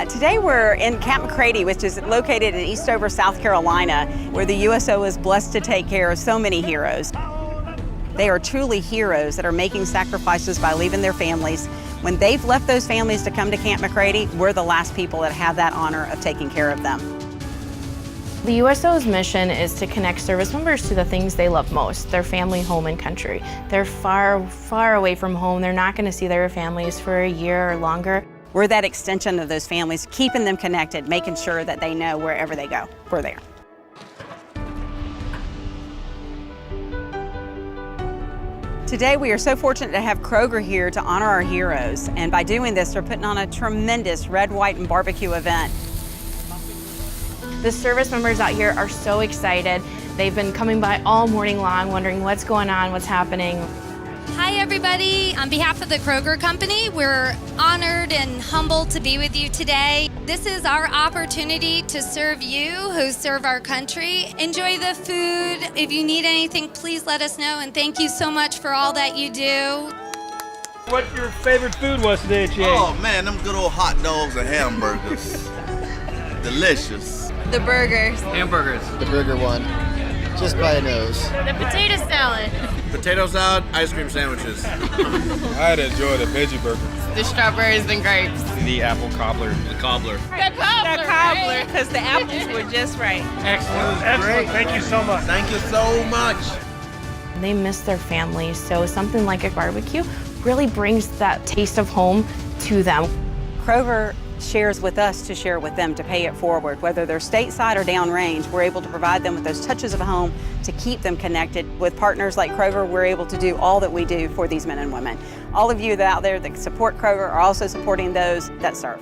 Today we're in Camp McCrady, which is located in Eastover, South Carolina, where the USO is blessed to take care of so many heroes. They are truly heroes that are making sacrifices by leaving their families. When they've left those families to come to Camp McCrady, we're the last people that have that honor of taking care of them. The USO's mission is to connect service members to the things they love most, their family, home, and country. They're far, far away from home. They're not going to see their families for a year or longer. We're that extension of those families, keeping them connected, making sure that they know wherever they go, we're there. Today we are so fortunate to have Kroger here to honor our heroes, and by doing this they're putting on a tremendous red, white, and barbecue event. The service members out here are so excited. They've been coming by all morning long wondering what's going on, what's happening. Hi everybody, on behalf of the Kroger Company, we're honored and humbled to be with you today. This is our opportunity to serve you who serve our country. Enjoy the food. If you need anything, please let us know, and thank you so much for all that you do. What your favorite food was today, Jay? Oh man, them good old hot dogs and hamburgers. Delicious. The burgers. Hamburgers. The burger one, just by a nose. The potato salad. Potato salad, ice cream sandwiches. I'd enjoy the veggie burger. The strawberries and grapes. The apple cobbler. The cobbler. The cobbler, because the apples were just right. Excellent. Excellent. Thank you so much. Thank you so much. They miss their families, so something like a barbecue really brings that taste of home to them. Kroger shares with us to share with them, to pay it forward. Whether they're stateside or downrange, we're able to provide them with those touches of home to keep them connected. With partners like Kroger, we're able to do all that we do for these men and women. All of you that out there that support Kroger are also supporting those that serve.